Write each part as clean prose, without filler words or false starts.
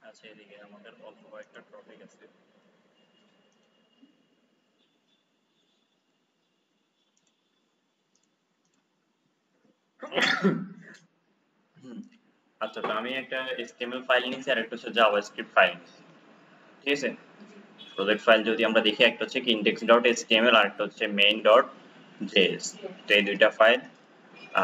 আচ্ছা, এদিকে আমাদের অল্প কয়েকটা টপিক আছে। আচ্ছা, তো আমি একটা HTML ফাইল নিয়েছি আর একটা হচ্ছে জাভাস্ক্রিপ্ট ফাইল নিয়েছি। ঠিক আছে, প্রজেক্ট ফাইল যদি আমরা দেখি, একটা হচ্ছে কি index.html আর একটা হচ্ছে main.js। তো এই দুইটা ফাইল।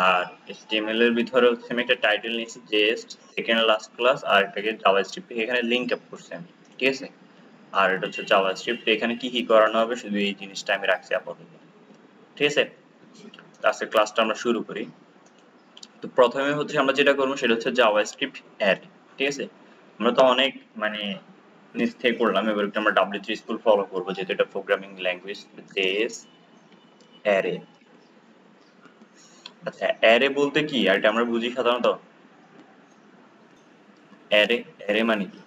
আর HTML এর ভিতরে হচ্ছে আমি একটা টাইটেল নিয়েছি JS সেকেন্ড লাস্ট ক্লাস, আর এটাকে জাভাস্ক্রিপ্ট এখানে লিংক আপ করছি আমি। ঠিক আছে, আর এটা হচ্ছে জাভাস্ক্রিপ্ট, এখানে কি কি করানো হবে শুধু এই জিনিসটা আমি রাখছি আপাতত। ঠিক আছে, আজকে ক্লাসটা আমরা শুরু করি। তো প্রথমে হচ্ছে আমরা যেটা করবো সেটা হচ্ছে জাভাস্ক্রিপ্ট অ্যাড। ঠিক আছে, আমরা তো অনেক মানে নিচ থেকে করলাম, এবার একটু আমরা W3 স্কুল ফলো করবো যেহেতু এটা প্রোগ্রামিং ল্যাঙ্গুয়েজ। JS array. আচ্ছা, অ্যারে বলতে কি আর এটা আমরা বুঝি সাধারণত। অ্যারে অ্যারে মানে কি?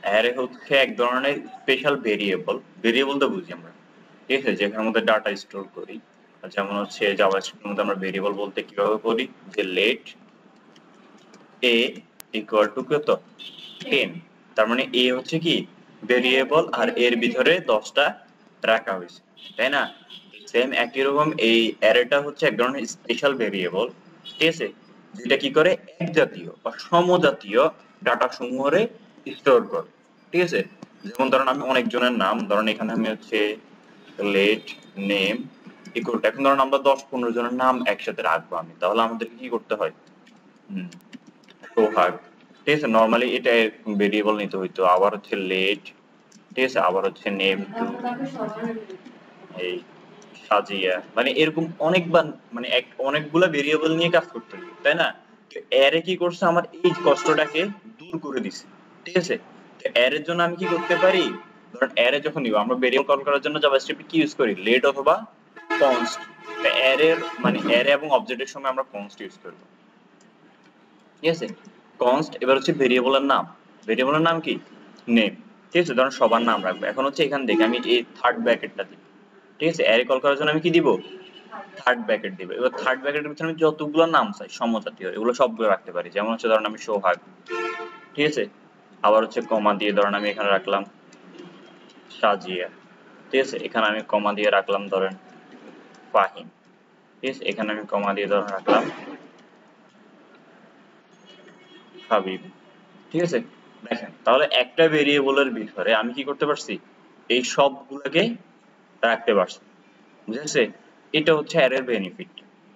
অ্যারে হচ্ছে এক ধরনের স্পেশাল ভেরিয়েবল। ভেরিয়েবল তো বুঝি আমরা, ঠিক আছে, যেখানের মধ্যে ডাটা স্টোর করি। যেমন হচ্ছে জাভাস্ক্রিপ্টের মধ্যে আমরা ভেরিয়েবল বলতে কিভাবে করি, যে লেট এ ইকুয়াল টু কত, 10। তার মানে এ হচ্ছে কি ভেরিয়েবল আর এর ভিতরে 10টা রাখা হয়েছে, তাই না? সেম একই রকম এই অ্যারেটা হচ্ছে এক ধরনের স্পেশাল ভেরিয়েবল। ঠিক আছে, যেটা কি করে এক জাতীয় বা সমজাতীয় ডাটা সমূহরে স্টোর করে। ঠিক আছে, যেমন ধরেন আমি অনেকজনের নাম, ধরেন এখানে আমি হচ্ছে লেট নেম ইকুয়াল টু, এখন ধরেন আমরা 10-15 জনের নাম একসাথে রাখবো আমি, তাহলে আমাদেরকে কি করতে হয়? সোহাগ। ঠিক আছে, নর্মালি এটা ভেরিয়েবল নিতে হইতো, আবার হচ্ছে লেট, ঠিক আছে, আবার হচ্ছে নেম টু, এই সাজিয়া, মানে এরকম অনেকবার মানে অনেকগুলা ভেরিয়েবল নিয়ে কাজ করতে হবে, তাই না? তো অ্যারে কি করছে, আমার এই কষ্টটাকে দূর করে দিছে। ঠিক আছে, তো অ্যারের জন্য আমি কি করতে পারি, ধরেন অ্যারে যখন নিব আমরা ভেরিয়েবল কল করার জন্য জাভাস্ক্রিপ্টে কি ইউজ করি, লেট অথবা কনস্ট। তো অ্যারের মানে অ্যারে এবং অবজেক্টের সময় আমরা কনস্ট ইউজ করব। ঠিক আছে, কনস্ট। এবার হচ্ছে ভেরিয়েবলের নাম। ভেরিয়েবলের নাম কি, নেম। ঠিক আছে, ধরুন সবার নাম রাখবো। এখন হচ্ছে এখান থেকে আমি এই থার্ড ব্র্যাকেটটা দিব। ঠিক আছে, অ্যারে কল করার জন্য আমি কি দিব, থার্ড ব্র্যাকেট দিব। এবার থার্ড ব্র্যাকেটের ভিতরে আমি যতগুলো নাম চাই সমজাতীয় এগুলো সবগুলো রাখতে পারি। যেমন হচ্ছে ধরুন আমি সোহাগ, ঠিক আছে, আবার হচ্ছে কমা দিয়ে ধরেন আমি এখানে রাখলাম সাজিয়া। ঠিক আছে, এখানে আমি কমা দিয়ে রাখলাম ধরেন ফাহিম। ঠিক আছে, এখানে আমি কমা দিয়ে ধরেন রাখলাম হাবিব। ঠিক আছে, দেখেন তাহলে একটা ভেরিয়েবলের ভিতরে আমি কি করতে পারছি, এই সবগুলোকে রাখতে পারছি। বুঝেছে, এটা হচ্ছে অ্যারের বেনিফিট।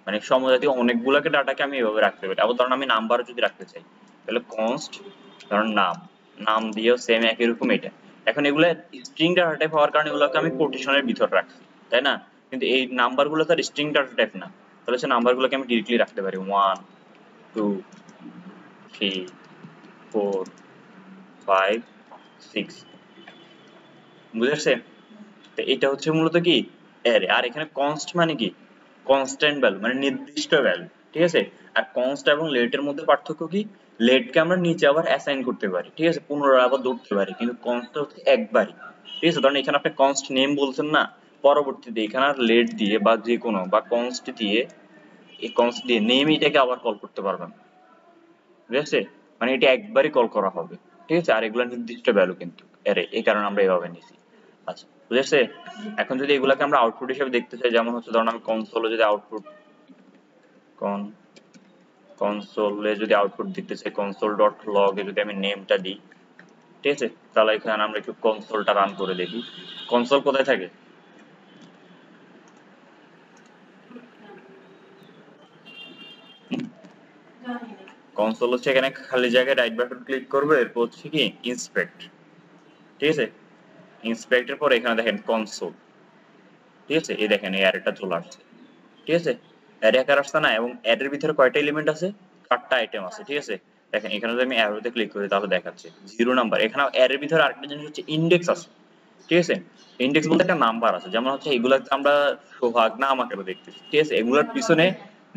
মানে সমজাতীয় অনেকগুলোকে ডাটাকে আমি এভাবে রাখতে পারি। আবার ধরুন আমি নাম্বার যদি রাখতে চাই, তাহলে কনস্ট ধরুন নাম, নাম দিয়েও সেম একই রকম এটা। এখন এগুলো স্ট্রিং ডাটা টাইপ হওয়ার কারণে এগুলোকে আমি কোটেশনের ভিতর রাখছি, তাই না? কিন্তু এই নাম্বারগুলো তো আর স্ট্রিং ডাটা টাইপ না, তাহলে সে নাম্বারগুলোকে আমি ডিরেক্টলি রাখতে পারি 1 2 3 4 5 6। বুঝেছে, তো এটা হচ্ছে মূলত কি অ্যারে। আর এখানে কনস্ট মানে কি, কনস্ট্যান্ট ভ্যালু মানে নির্দিষ্ট ভ্যালু। ঠিক আছে, আর কনস্ট এবং লেটের মধ্যে পার্থক্য কি, লেটকে আমরা নিচে আবার অ্যাসাইন করতে পারি, ঠিক আছে, পুনরায় আবার ধরতে পারি, কিন্তু কনস্ট হচ্ছে একবারই। ঠিক আছে, ধরেন এখানে আপনি কনস্ট নেম বলছেন না, পরবর্তীতে এখানে আর লেট দিয়ে বা যে কোনো বা কনস্ট দিয়ে, এই কনস্ট দিয়ে নেম এটাকে আবার কল করতে পারবেন। ঠিক আছে, মানে এটা একবারই কল করা হবে। ঠিক আছে, আর এগুলা নির্দিষ্ট ভ্যালু কিন্তু অ্যারে, এই কারণে আমরা এভাবে নিছি। আচ্ছা, বুঝেছে? এখন যদি এগুলাকে আমরা আউটপুট হিসেবে দেখতে চাই, যেমন হচ্ছে ধরুন আমি কনসোলে যদি আউটপুট কনসোলে যদি আউটপুট দিতে চাই, কনসোল ডট লগ এ যদি আমি নেমটা দিই, ঠিক আছে, তাহলে এখানে আমরা একটু কনসোলটা রান করে দেখি। কনসোল কোথায় থাকে? কনসোল হচ্ছে এখানে খালি জায়গায় রাইট বাটন ক্লিক করবে, এরপর হচ্ছে কি ইন্সপেক্ট। ঠিক আছে, ইন্সপেক্টের পর এখানে দেখেন কনসোল। ঠিক আছে, এই দেখেন এই অ্যারেটা চলে আসছে। ঠিক আছে, অ্যারে আকার আসছে না, এবং অ্যারের ভিতরে কয়টা এলিমেন্ট আছে, 4টা আইটেম আছে। ঠিক আছে, দেখেন এখানে যদি আমি অ্যারোতে ক্লিক করি তাহলে দেখাচ্ছে 0 নাম্বার। এখানে অ্যারের ভিতরে আরেকটা জিনিস হচ্ছে ইনডেক্স আছে। ঠিক আছে, ইনডেক্স বলতে একটা নাম্বার আছে, যেমন হচ্ছে এগুলাতে আমরা সোহাগ নাম আকারে দেখতেছি। ঠিক আছে, এগুলোর পিছনে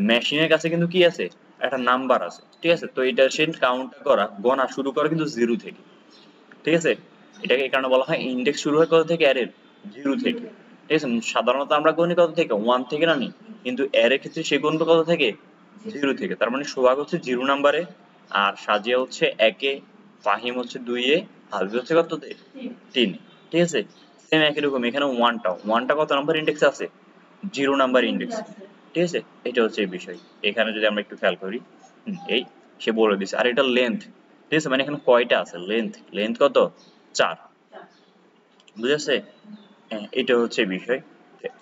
মেশিনের কাছে কিন্তু কি আছে, একটা নাম্বার আছে। ঠিক আছে, তো এটা সে কাউন্ট করা গণা শুরু করে কিন্তু 0 থেকে। ঠিক আছে, এটাকে এই কারণে বলা হয় ইনডেক্স শুরু হয় কত থেকে, অ্যারের 0 থেকে। ঠিক আছে, সাধারণত আমরা গণি কত থেকে, 1 থেকে না নি, কিন্তু অ্যারের ক্ষেত্রে সে গণবে কত থেকে, 0 থেকে। তার মানে সোহাগ হচ্ছে 0 নাম্বারে আর সাজিয়া হচ্ছে 1 এ, ফাহিম হচ্ছে 2 এ, হাবিব হচ্ছে কততে 3 এ। ঠিক আছে, সেম একই রকম এখানে ওয়ানটা কত নাম্বার ইন্ডেক্সে আছে? 0 নাম্বার ইন্ডেক্স। ঠিক আছে, এটা হচ্ছে এই বিষয়। এখানে যদি আমরা একটু খেয়াল করি, এই সে বলে দিছে। আর এটা লেন্থ, ঠিক আছে, মানে এখানে কয়টা আছে, লেন্থ কত? 4। বুঝেছে? হ্যাঁ, এটা হচ্ছে বিষয়।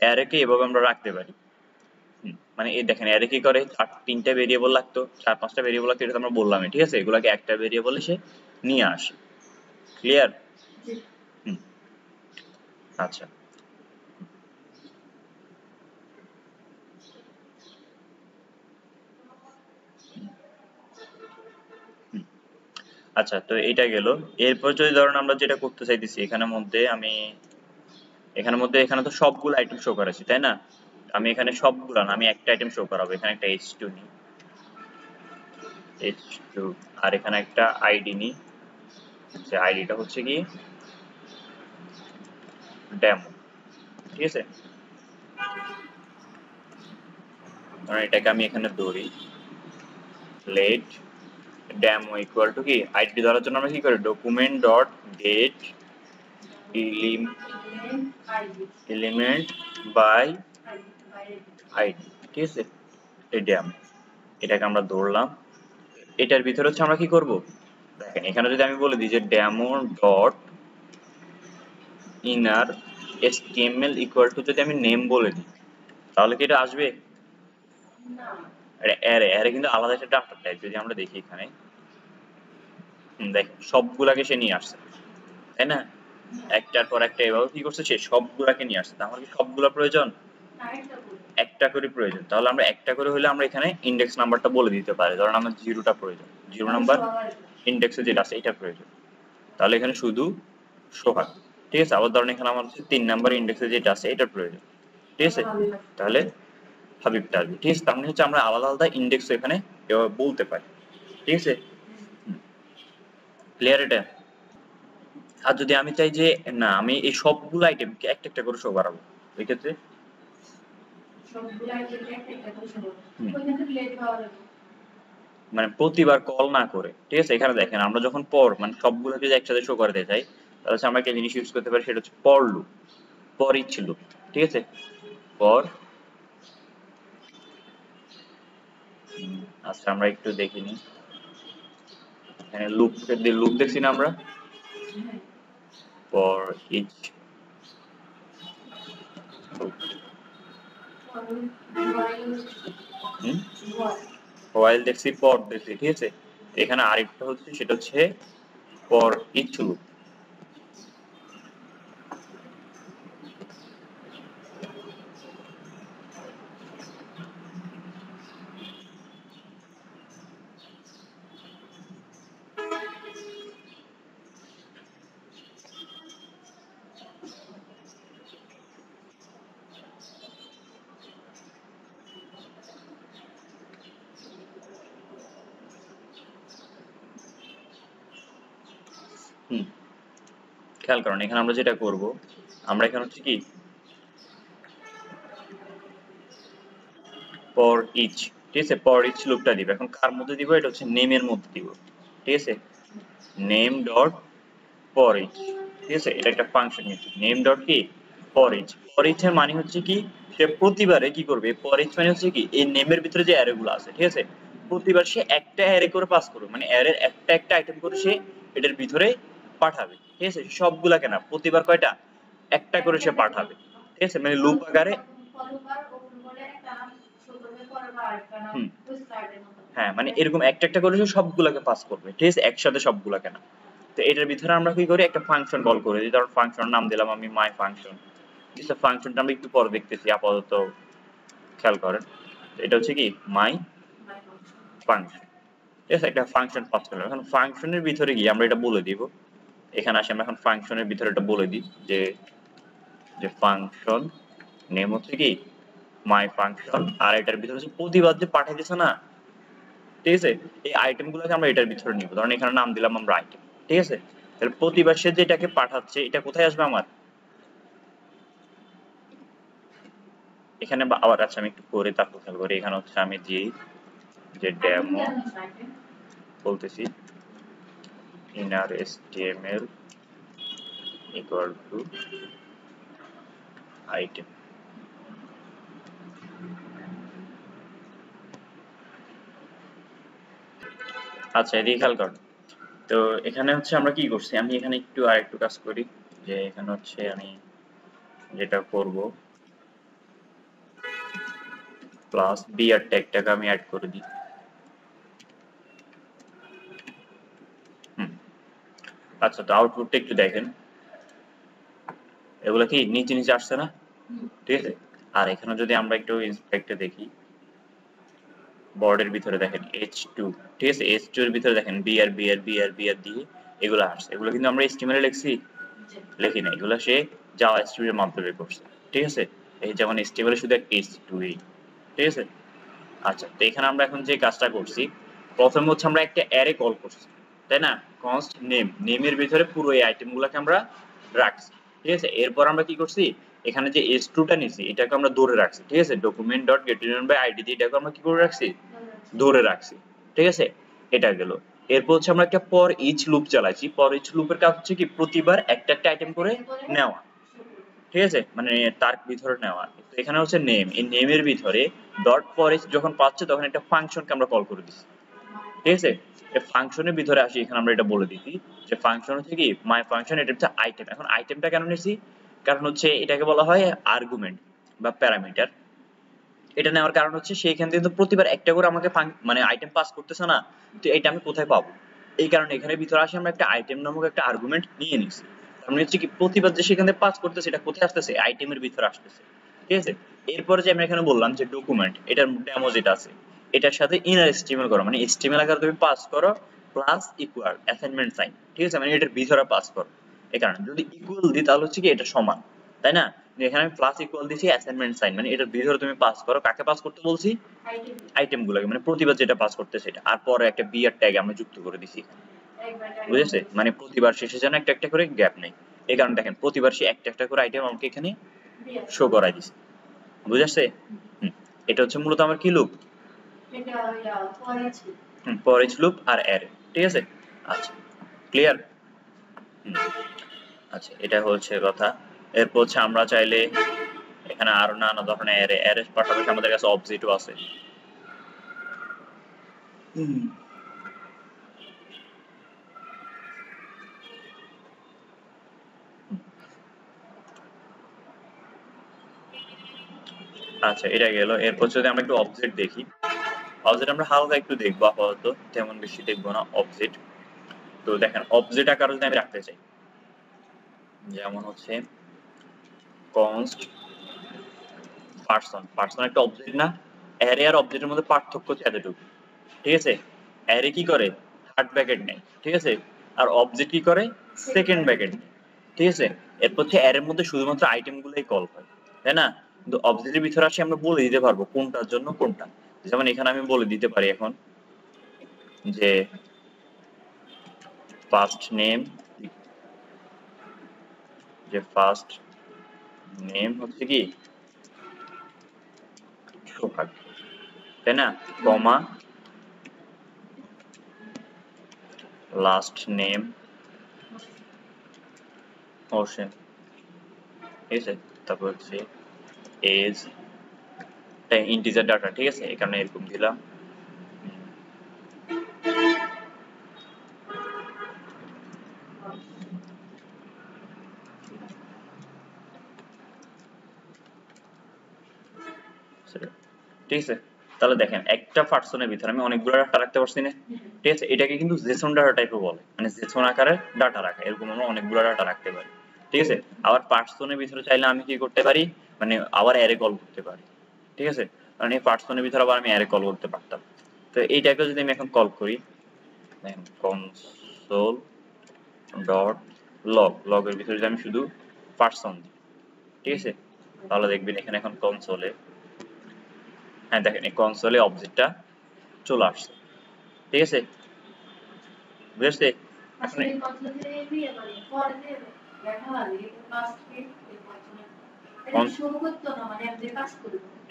অ্যারেকে এভাবে আমরা রাখতে পারি। মানে এই দেখেন অ্যারে কি করে, 3টা ভেরিয়েবল লাগতো, 4-5টা ভেরিয়েবল লাগতো, এটা তো আমরা বললামই। ঠিক আছে, এগুলাকে একটা ভেরিয়েবলে সে নিয়ে আসে। ক্লিয়ার? হুম, আচ্ছা। আচ্ছা, তো এটা গেল। এরপর যদি ধরেন আমরা যেটা করতে চাইতেছি, এখানে তো সবগুলো আইটেম শো করাছি, তাই না? আমি এখানে সবগুলো না, আমি একটা আইটেম শো করাবো। এখানে একটা h2 নিই, h2, আর এখানে একটা আইডি নিই। যে আইডিটা হচ্ছে কি ডেমো। ঠিক আছে, কারণ এটাকে আমি এখানে ধরি লেট ডেমো ইকুয়াল টু কি, আইডি ধরার জন্য আমরা কি করি, document dot get element by ID. ঠিক আছে, এই ডেমো, এটাকে আমরা ধরলাম। এটার ভিতরে হচ্ছে আমরা কি করব, দেখেন এখানে যদি আমি বলে দিই যে demo dot inner HTML equal to, যদি আমি নেম বলে দিই, তাহলে কি এটা আসবে? অ্যারে অ্যারে কিন্তু আলাদা একটা ডাটা টাইপ। যদি আমরা দেখি এখানে, দেখেন সবগুলাকে সে নিয়ে আসছে, তাই না? একটার পর একটা এভাবে কি করছে, সে সবগুলাকে নিয়ে আসছে। আমার কি সবগুলা প্রয়োজন? একটা করে প্রয়োজন। তাহলে আমরা একটা করে হলে আমরা এখানে ইন্ডেক্স নাম্বারটা বলে দিতে পারি। ধরুন আমার 0টা প্রয়োজন, 0 নাম্বার ইন্ডেক্সে যেটা আছে এটা প্রয়োজন, তাহলে এখানে শুধু সোহাগ। ঠিক আছে, আবার ধরেন এখানে আমার হচ্ছে 3 নাম্বার ইন্ডেক্সে যেটা আছে এটা প্রয়োজন। ঠিক আছে, তাহলে হাবিবটা আসবে। ঠিক আছে, তার মানে হচ্ছে আমরা আলাদা আলাদা ইন্ডেক্স এখানে বলতে পারি। ঠিক আছে, ক্লিয়ার এটা? আর যদি আমি চাই যে না, আমি এই সবগুলো আইটেমকে একটা একটা করে শো করাবো, ওই ক্ষেত্রে মানে প্রতিবার কল না করে। ঠিক আছে, এখানে দেখেন আমরা যখন পর মানে সবগুলোকে যদি একসাথে শো করতে চাই, তাহলে হচ্ছে আমরা একটা জিনিস ইউজ করতে পারি, সেটা হচ্ছে পর লুপ, পর ইচ লুপ। ঠিক আছে, পর। আচ্ছা, আমরা একটু দেখিনি, এখানে লুপ দেখছি না আমরা, পর ইচ লুপ। হোয়াইল দেখছি, পর দেখছি। ঠিক আছে, এখানে আরেকটা হচ্ছে, সেটা হচ্ছে পর ইচ লুপ। হুম, খেয়াল করেন এখানে আমরা যেটা করব, আমরা এখানে হচ্ছে কি পর ইচ। ঠিক আছে, পর ইচ লুপটা দিব। এখন কার মধ্যে দিব? এটা হচ্ছে নেমের মধ্যে দিব। ঠিক আছে, নেম ডট পর ইচ। ঠিক আছে, এটা একটা ফাংশন নিচ্ছে, নেম ডট কি পর ইচ। পর ইচ এর মানে হচ্ছে কি, সে প্রতিবারে কি করবে, পর ইচ মানে হচ্ছে কি এই নেমের ভিতরে যে অ্যারে গুলো আছে, ঠিক আছে, প্রতিবার সে একটা অ্যারে করে পাস করবে, মানে অ্যারের একটা একটা আইটেম করে সে এটার ভিতরে পাঠাবে। ঠিক আছে, সবগুলাকে না, প্রতিবার কয়টা, একটা করে সে পাঠাবে। ঠিক আছে, মানে লুপ আকারে। হুম, হ্যাঁ, মানে এরকম একটা একটা করে সে সবগুলাকে পাস করবে। ঠিক আছে, একসাথে সবগুলাকে না। তো এটার ভিতরে আমরা কি করি, একটা ফাংশন কল করে দিই। ধরুন ফাংশন নাম দিলাম আমি মাই ফাংশন। ঠিক আছে, ফাংশনটা আমরা একটু পরে দেখতেছি, আপাতত খেয়াল করেন। এটা হচ্ছে কি মাই ফাংশন। ঠিক আছে, একটা ফাংশন পাস করলাম। এখন ফাংশনের ভিতরে গিয়ে আমরা এটা বলে দিব, এখানে আসি আমরা এখন ফাংশনের ভিতরে এটা বলে দিই যে যে ফাংশন নেম হচ্ছে কি মাই ফাংশন, আর এটার ভিতরে হচ্ছে প্রতিবার যে পাঠিয়ে দিছে না, ঠিক আছে, এই আইটেম গুলোকে আমরা এটার ভিতরে নিব। ধরেন এখানে নাম দিলাম আমরা আইটেম। ঠিক আছে, তাহলে প্রতিবার সে যেটাকে পাঠাচ্ছে এটা কোথায় আসবে আমার এখানে, আবার আচ্ছা আমি একটু করে তারপর খেয়াল করি। এখানে হচ্ছে আমি দিই যে ডেমো বলতেছি inner html equal to item। আচ্ছা এদিকে খেয়াল কর। তো এখানে হচ্ছে আমরা কি করছি, আমি এখানে একটু আরেকটু কাজ করি, যে এখানে হচ্ছে আমি যেটা করব প্লাস বিআর ট্যাগটাকে আমি অ্যাড করে দিই। আচ্ছা তো আউটপুটটা একটু দেখেন, এগুলো কি নিচে নিচে আসছে না, ঠিক আছে। আর এখানে যদি আমরা একটু ইন্সপেক্টে দেখি, বর্ডের ভিতরে দেখেন h2, ঠিক আছে, h2 এর ভিতরে দেখেন বিআর দিয়ে এগুলো আসছে। এগুলো কিন্তু আমরা HTML এ লিখছি, লিখি না, এগুলো সে জাভা স্ক্রিপ্টের মাধ্যমে করছে, ঠিক আছে। এই যেমন HTML এ শুধু একটা h2 ঠিক আছে। আচ্ছা তো এখানে আমরা এখন যে কাজটা করছি, প্রথমে হচ্ছে আমরা একটা অ্যারে কল করছি, তাই না, কনস্ট নেমের ভিতরে পুরো এই আইটেমগুলোকে আমরা রাখছি, ঠিক আছে। এরপর আমরা কি করছি, এখানে যে s2 টা নিছি এটাকে আমরা ধরে রাখছি, ঠিক আছে, document dot get return by ID দিয়ে এটাকে আমরা কি করে রাখছি, ধরে রাখছি, ঠিক আছে। এটা গেল। এরপর হচ্ছে আমরা একটা ফর ইচ লুপ চালাইছি। ফর ইচ লুপের কাজ হচ্ছে কি প্রতিবার একটা একটা আইটেম করে নেওয়া, ঠিক আছে, মানে তার ভিতরে নেওয়া। তো এখানে হচ্ছে নেম, এই নেমের ভিতরে ডট পরে যখন পাচ্ছে তখন একটা ফাংশনকে আমরা কল করে দিচ্ছি, ঠিক আছে। এই ফাংশনের ভিতরে আসি, এখানে আমরা এটা বলে দিচ্ছি যে ফাংশন হচ্ছে কি মাই ফাংশন, এটা হচ্ছে আইটেম। এখন আইটেমটা কেন নিয়েছি, কারণ হচ্ছে এটাকে বলা হয় আর্গুমেন্ট বা প্যারামিটার। এটা নেওয়ার কারণ হচ্ছে সেইখান থেকে তো প্রতিবার একটা করে আমাকে মানে আইটেম পাস করতেছে না, তো এটা আমি কোথায় পাবো, এই কারণে এখানে ভিতরে আসি আমরা একটা আইটেম নামক একটা আর্গুমেন্ট নিয়ে নিছি। তার মানে হচ্ছে কি প্রতিবার যে সেখান থেকে পাস করতেছে এটা কোথায় আসতেছে, আইটেমের ভিতরে আসতেছে, ঠিক আছে। এরপরে যে আমি এখানে বললাম যে ডকুমেন্ট, এটার ডেমো যেটা আছে এটার সাথে ইনার এসটিএমএল করো, মানে এসটিএমএল আকারে তুমি পাস করো প্লাস ইকুয়াল অ্যাসাইনমেন্ট সাইন, ঠিক আছে, মানে এটার ভিতরে পাস করো। এই কারণে যদি ইকুয়াল দিই তাহলে হচ্ছে কি এটা সমান, তাই না। এখানে আমি প্লাস ইকুয়াল দিছি অ্যাসাইনমেন্ট সাইন, মানে এটার ভিতরে তুমি পাস করো, কাকে পাস করতে বলছি, আইটেম গুলোকে, মানে প্রতিবার যেটা পাস করতে সেটা। আর পরে একটা বিআর ট্যাগ আমরা যুক্ত করে দিছি, বুঝেছে, মানে প্রতিবার শেষে যেন একটা একটা করে গ্যাপ নেই। এই কারণে দেখেন প্রতিবার সে একটা একটা করে আইটেম আমাকে এখানে শো করাই দিছে, বুঝেছে। এটা হচ্ছে মূলত আমার কি লুপ, ফর ইচ লুপ আর অ্যারে, ঠিক আছে। আচ্ছা ক্লিয়ার। আচ্ছা এটা হচ্ছে কথা। এরপর হচ্ছে আমরা চাইলে এখানে আরো নানা ধরনের অ্যারে পাশাপাশি আমাদের কাছে অবজেক্টও আছে। আচ্ছা এটা গেল। এরপর যদি আমরা একটু অবজেক্ট দেখি, অবজেক্ট আমরা হালকা একটু দেখবো আপাতত, তেমন বেশি দেখবো না অবজেক্ট। তো দেখেন অবজেক্ট আকারে যদি আমি রাখতে চাই, যেমন হচ্ছে কনস্ট পারসন, পারসন একটা অবজেক্ট না, অ্যারে আর অবজেক্টের মধ্যে পার্থক্য হচ্ছে এতটুকু, ঠিক আছে। অ্যারে কি করে থার্ড ব্র্যাকেট নেয়, ঠিক আছে, আর অবজেক্ট কি করে সেকেন্ড ব্র্যাকেট নেয়, ঠিক আছে। এরপর হচ্ছে অ্যারের মধ্যে শুধুমাত্র আইটেম গুলোই কল হয়, তাই না। কিন্তু অবজেক্টের ভিতরে আসে আমরা বলে দিতে পারবো কোনটার জন্য কোনটা। যেমন এখানে আমি বলে দিতে পারি এখন যে ফার্স্ট নেম, যে ফার্স্ট নেম হচ্ছে কি সোহাগ, তাই না, কমা লাস্ট নেম হোসেন, ঠিক আছে। তারপর হচ্ছে এজ, ইন্টিজার ডাটা, ঠিক আছে, এখানে এরকম দিলাম। ঠিক আছে, তাহলে দেখেন একটা পার্সনের ভিতরে আমি অনেকগুলো ডাটা রাখতে পারছি না, ঠিক আছে। এটাকে কিন্তু জেসন ডাটা টাইপও বলে, মানে জেসন আকারে ডাটা রাখা, এরকম আমরা অনেকগুলো ডাটা রাখতে পারি, ঠিক আছে। আবার পার্সনের ভিতরে চাইলে আমি কি করতে পারি, মানে আবার অ্যারে কল করতে পারি, ঠিক আছে। কারণ এই পার্সনের ভিতরে আবার আমি অ্যারে কল করতে পারতাম। তো এইটাকে যদি আমি এখন কল করি, দেখেন কনসোল ডট লগ, লগের ভিতরে যদি আমি শুধু পার্সন দিই, ঠিক আছে, তাহলে দেখবেন এখানে এখন কনসোলে, হ্যাঁ দেখেন এই কনসোলে অবজেক্টটা চলে আসছে, ঠিক আছে, বুঝেছে। এখন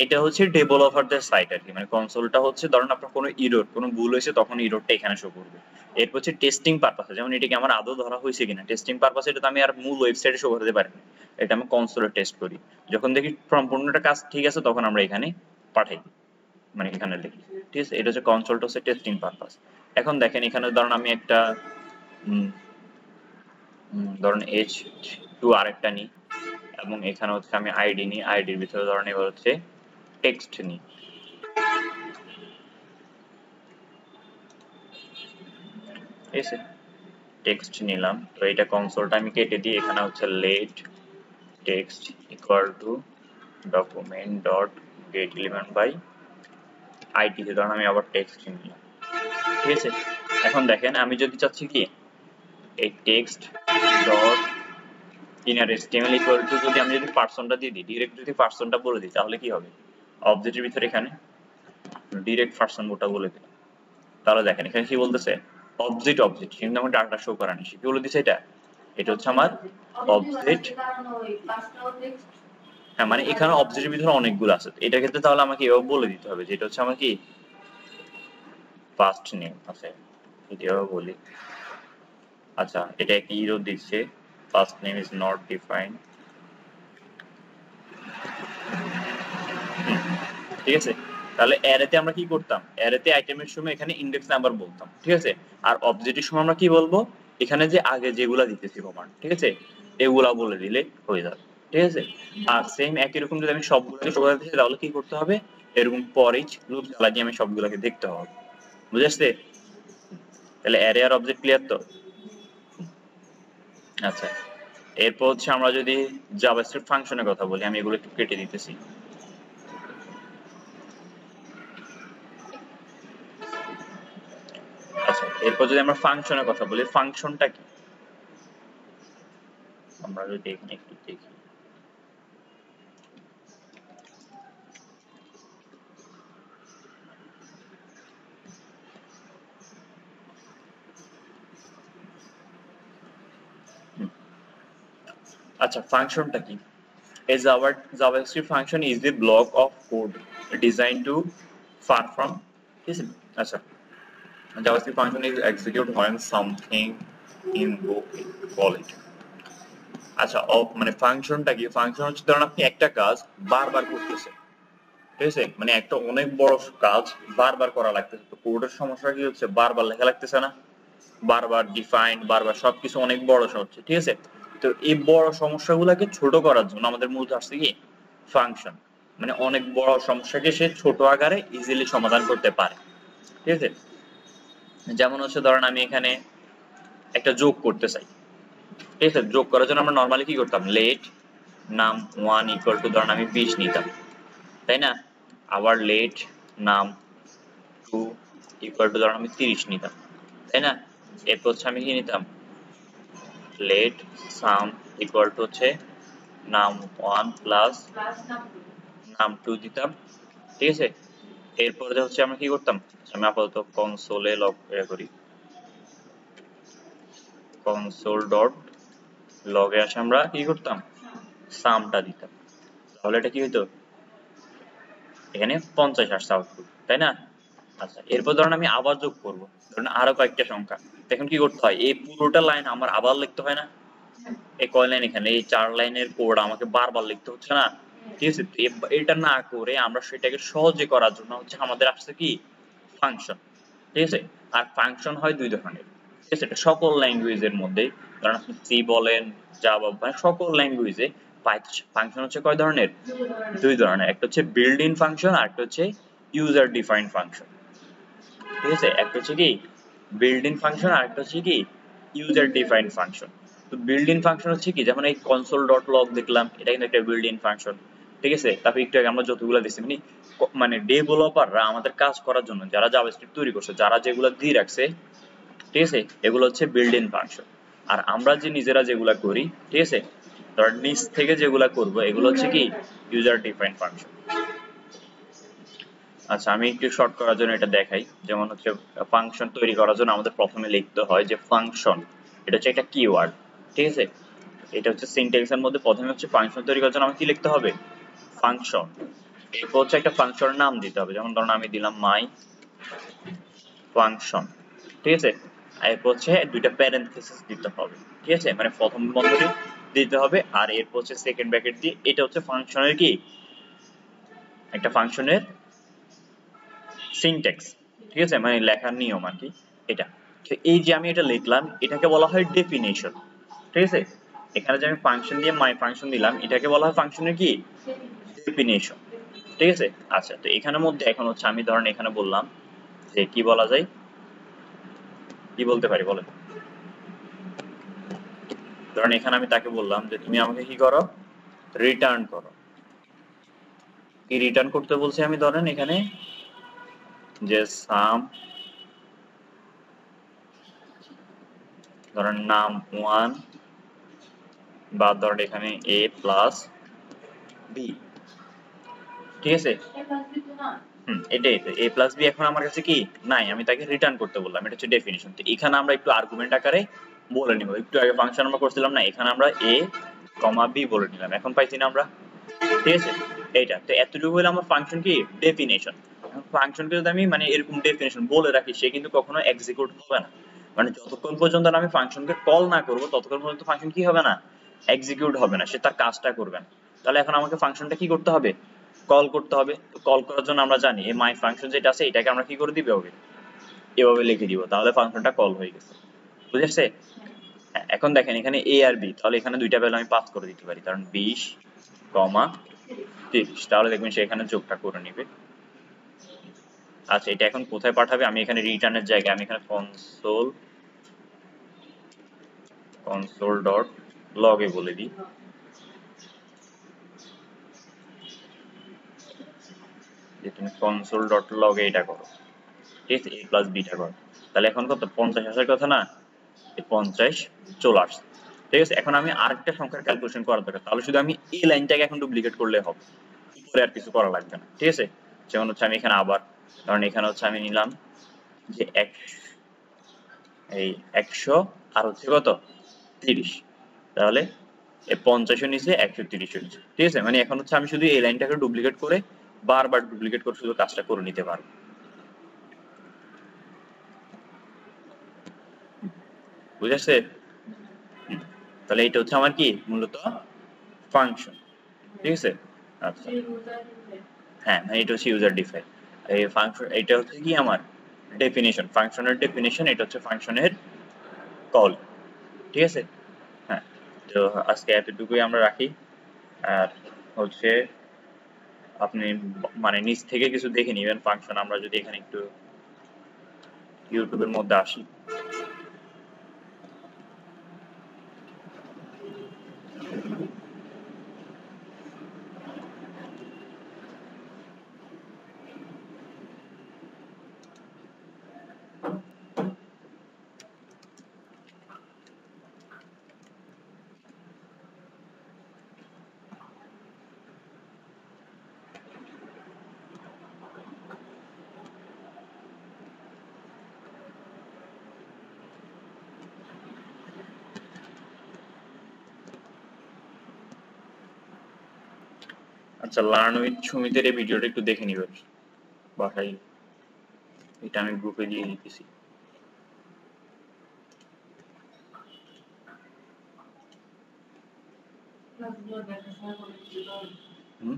এটা হচ্ছে ডেভেলপারদের সাইট আর কি, মানে কনসোলটা হচ্ছে ধরুন আপনার কোনো এরর, কোনো ভুল হয়েছে তখন এররটা এখানে শো করবে। এরপর হচ্ছে টেস্টিং পারপাসে, যেমন এটা কি আমার আদৌ ধরা হয়েছে কিনা, টেস্টিং পারপাসে এটা তো আমি আর মূল ওয়েবসাইটে শো করতে পারি না, এটা আমি কনসোলে টেস্ট করি। যখন দেখি সম্পূর্ণটা কাজ ঠিক আছে তখন আমরা এখানে পাঠাই, মানে এখানে লিখি। ঠিক আছে, এটা হচ্ছে কনসোলটা হচ্ছে টেস্টিং পারপাস। এখন দেখেন এখানে ধরুন আমি একটা ধরুন h2 আরেকটা নিই, এবং এখানে হচ্ছে আমি আইডি নিই, আইডির ভিতরে ধরুন এবার হচ্ছে টেক্সট নিই। ঠিক আছে, টেক্সট নিলাম, তো এটা কনসোলটা আমি কেটে দিই, এখানে হচ্ছে let text equal to document dot get element by ID, ধরুন আমি আবার টেক্সট নিলাম। ঠিক আছে, এখন দেখেন আমি যদি চাচ্ছি কি এই text dot inner HTML equal to, যদি আমি যদি পার্সনটা দিয়ে দিই, ডিরেক্ট যদি পার্সনটা বলে দিই তাহলে কি হবে, অবজেক্টের ভিতরে এখানে ডিরেক্ট পার্সন ওটা বলে দিলাম, তাহলে দেখেন এখানে কি বলতেছে অবজেক্ট কিন্তু আমার ডাটা শো করা নেই, কি বলে দিছে এটা হচ্ছে আমার অবজেক্ট। হ্যাঁ, মানে এখানে অবজেক্টের ভিতরে অনেকগুলো আছে, এটা ক্ষেত্রে তাহলে আমাকে এভাবে বলে দিতে হবে যেটা হচ্ছে আমার কি ফার্স্ট নেম আছে, এটাও বলি। আচ্ছা, এটা একটা ইরো দিচ্ছে, first name is not defined. ঠিক আছে, তাহলে অ্যারেতে আমরা কি করতাম, অ্যারেতে আইটেমের সময় এখানে ইনডেক্স নাম্বার বলতাম। ঠিক আছে, আর অবজেক্টের সময় আমরা কি বলবো, এখানে যে আগে যেগুলা দিতেছি কমান্ড, ঠিক আছে, এগুলা বলে দিলে হয়ে যাবে। ঠিক আছে, আর সেম একই রকম যদি আমি সবগুলোকে শো করাতে চাই তাহলে কি করতে হবে, এরকম ফর ইচ লুপ চালিয়ে আমি সবগুলোকে দেখতে হবে। বুঝে আসছে? তাহলে অ্যারে আর অবজেক্ট ক্লিয়ার তো? আচ্ছা, এরপর হচ্ছে আমরা যদি জাভাস্ক্রিপ্ট ফাংশনের কথা বলি, আমি এগুলো একটু কেটে দিতেছি। আচ্ছা, এরপর যদি আমরা ফাংশনের কথা বলি, ফাংশনটা কি আমরা যদি এখানে একটু দেখি, আচ্ছা ফাংশনটা কি, a javascript function is the block of code designed to perform, ঠিক আছে। আচ্ছা, javascript function is execute when something invoke call it। আচ্ছা, মানে ফাংশনটা কি, ফাংশন হচ্ছে ধরুন আপনি একটা কাজ বারবার করতেছেন, ঠিক আছে, মানে একটা অনেক বড় কাজ বারবার করা লাগতেছে, তো কোডের সমস্যা কি হচ্ছে, বারবার লেখা লাগতেছে না, বারবার ডিফাইন, বারবার সবকিছু অনেক বড় হচ্ছে। ঠিক আছে, তো এই বড় সমস্যাগুলোকে ছোট করার জন্য আমাদের মূলত আসছে কি ফাংশন, মানে অনেক বড় সমস্যাকে সে ছোট আকারে ইজিলি সমাধান করতে পারে। ঠিক আছে, যেমন হচ্ছে ধরেন আমি এখানে একটা যোগ করতে চাই, ঠিক আছে, যোগ করার জন্য আমরা নরমালি কি করতাম, লেট নাম 1 ইকুয়াল টু ধরেন আমি 20 নিতাম, তাই না, আবার লেট নাম 2 ইকুয়াল টু ধরেন আমি 30 নিতাম, তাই না। এরপর হচ্ছে আমি কি নিতাম, লেট সাম ইকুয়াল টু হচ্ছে নাম 1 প্লাস নাম 2 দিতাম। ঠিক আছে, এরপরে হচ্ছে আমরা কি করতাম, আমি আপাতত কনসোলে লগ করি, কনসোল ডট লগে আসে আমরা কি করতাম, সামটা দিতাম, তাহলে এটা কি হইতো, এখানে 50 আসছে আউটপুট, তাই না। আচ্ছা, এরপর ধরেন আমি আবার যোগ করব, ধরেন আরো কয়েকটা সংখ্যা, এখন কি করতে হয়, এই পুরোটা লাইন আমার আবার লিখতে হয় না, এই কয় লাইন, এখানে এই 4 লাইনের কোড আমাকে বারবার লিখতে হচ্ছে না। ঠিক আছে, এটা না করে আমরা সেটাকে সহজে করার জন্য হচ্ছে আমাদের আসছে কি ফাংশন। ঠিক আছে, আর ফাংশন হয় দুই ধরনের, ঠিক আছে, এটা সকল ল্যাঙ্গুয়েজের মধ্যে, কারণ আপনি সি বলেন, জাভা, মানে সকল ল্যাঙ্গুয়েজে ফাংশন হচ্ছে কয় ধরনের, দুই ধরনের, একটা হচ্ছে বিল্ড ইন ফাংশন আর একটা হচ্ছে ইউজার ডিফাইন্ড ফাংশন। ঠিক আছে, একটা হচ্ছে কি বিল্ড ইন ফাংশন আর একটা হচ্ছে কি ইউজার ডিফাইন্ড ফাংশন। তো বিল্ড ইন ফাংশন হচ্ছে কি, যেমন এই কনসোল ডট লগ দেখলাম, এটা কিন্তু একটা বিল্ড ইন ফাংশন। ঠিক আছে, তারপর একটু আগে আমরা যতগুলো দেখছি, মানে ডেভেলপাররা আমাদের কাজ করার জন্য যারা জাভাস্ক্রিপ্ট তৈরি করছে, যারা যেগুলো দিয়ে রাখছে, ঠিক আছে, এগুলো হচ্ছে বিল্ড ইন ফাংশন। আর আমরা যে নিজেরা যেগুলা করি, ঠিক আছে, ধর নিচ থেকে যেগুলা করব, এগুলো হচ্ছে কি ইউজার ডিফাইন্ড ফাংশন। আচ্ছা, আমি একটু শর্ট করার জন্য এটা দেখাই, যেমন হচ্ছে ফাংশন তৈরি করার জন্য আমাদের প্রথমে লিখতে হয় যে ফাংশন, এটা হচ্ছে একটা কিওয়ার্ড। ঠিক আছে, এটা হচ্ছে সিনট্যাক্স এর মধ্যে প্রথমে হচ্ছে ফাংশন তৈরি করার জন্য আমাকে কি লিখতে হবে, ফাংশন। এরপর হচ্ছে একটা ফাংশনের নাম দিতে হবে, যেমন ধরুন আমি দিলাম মাই ফাংশন, ঠিক আছে। আর এরপর হচ্ছে দুইটা প্যারেনথেসিস দিতে হবে, ঠিক আছে, মানে প্রথম বন্ধনী দিতে হবে আর এরপর হচ্ছে সেকেন্ড ব্র্যাকেট দিয়ে, এটা হচ্ছে ফাংশনের কি, একটা ফাংশনের সিনট্যাক্স, ঠিক আছে, মানে লেখার নিয়ম আর কি এটা। তো এই যে আমি এটা লিখলাম এটাকে বলা হয় ডেফিনেশন, ঠিক আছে। এখানে যে আমি ফাংশন দিয়ে মাই ফাংশন দিলাম এটাকে বলা হয় ফাংশনের কি, ডেফিনেশন, ঠিক আছে। আচ্ছা, তো এখানের মধ্যে এখন হচ্ছে আমি ধরেন এখানে বললাম যে কি বলা যায়, কি বলতে পারি বলেন। ধরেন এখানে আমি তাকে বললাম যে তুমি আমাকে কি করো, রিটার্ন করো। কি রিটার্ন করতে বলছি আমি, ধরেন এখানে যে সাম, ধরেন নাম 1 বা ধরেন এখানে a প্লাস b, ঠিক আছে। এটাই তো a প্লাস b এখন আমার কাছে কি নাই, আমি তাকে রিটার্ন করতে বললাম, এটা হচ্ছে ডেফিনিশন। তো এখানে আমরা একটু আর্গুমেন্ট আকারে বলে নিব, একটু আগে ফাংশন আমরা করছিলাম না, এখানে আমরা a b বলে নিলাম, এখন পাইছি না আমরা, ঠিক আছে। এইটা তো এতটুকু হলো আমার ফাংশন কি, ডেফিনেশন। ফাংশনকে যদি আমি মানে এরকম ডেফিনেশন বলে রাখি সে কিন্তু কখনো এক্সিকিউট হবে না, মানে যতক্ষণ পর্যন্ত আমি ফাংশনকে কল না করব ততক্ষণ পর্যন্ত ফাংশন কি হবে না, এক্সিকিউট হবে না, সে তার কাজটা করবে না। তাহলে এখন আমাকে ফাংশনটা কি করতে হবে, কল করতে হবে। তো কল করার জন্য আমরা জানি এই মাই ফাংশন যেটা আছে এটাকে আমরা কি করে দিব, এভাবে লিখে দিব, তাহলে ফাংশনটা কল হয়ে গেছে, বুঝেছে। হ্যাঁ, এখন দেখেন এখানে a আর b, তাহলে এখানে দুইটা ভ্যালু আমি পাস করে দিতে পারি, কারণ 20, 30, তাহলে দেখবেন সে এখানে যোগটা করে নিবে। আচ্ছা, এটা এখন কোথায় পাঠাবে, আমি এখানে রিটার্নের জায়গায় আমি এখানে কনসোল ডট লগে বলে দিই, যে তুমি কনসোল ডট লগে এটা করো, ঠিক আছে, a প্লাস বিটা করো। তাহলে এখন কত 50 আসার কথা না, এই 50 চলে আসছে, ঠিক আছে। এখন আমি আরেকটা সংখ্যার ক্যালকুলেশন করার দরকার, তাহলে শুধু আমি এই লাইনটাকে এখন ডুপ্লিকেট করলে হবে, উপরে আর কিছু করা লাগবে না, ঠিক আছে। যেমন হচ্ছে আমি এখানে আবার কারণ এখানে হচ্ছে আমি নিলাম যে এই 100 আর হচ্ছে কত 30, তাহলে এই 50 এর নিচে 130 হচ্ছে, ঠিক আছে। মানে এখন হচ্ছে আমি শুধু এই লাইনটাকে ডুপ্লিকেট করে বারবার ডুপ্লিকেট করে শুধু কাজটা করে নিতে পারবো, বুঝেছে। তাহলে এটা হচ্ছে আমার কি মূলত ফাংশন, ঠিক আছে। আচ্ছা, হ্যাঁ মানে এটা হচ্ছে ইউজার ডিফাইন, এই ফাংশন এটা হচ্ছে কি আমার ডেফিনিশন, ফাংশনের ডেফিনিশন, এটা হচ্ছে ফাংশনের কল, ঠিক আছে। হ্যাঁ, তো আজকে এতটুকুই আমরা রাখি। আর হচ্ছে আপনি মানে নিচ থেকে কিছু দেখে নেবেন ফাংশন, আমরা যদি এখানে একটু ইউটিউবের মধ্যে আসি। আচ্ছা, লার্ন উইথ সুমিতের এই ভিডিওটা একটু দেখে নিবেন বাসায়, এটা আমি গ্রুপে দিয়ে দিতেছি। হুম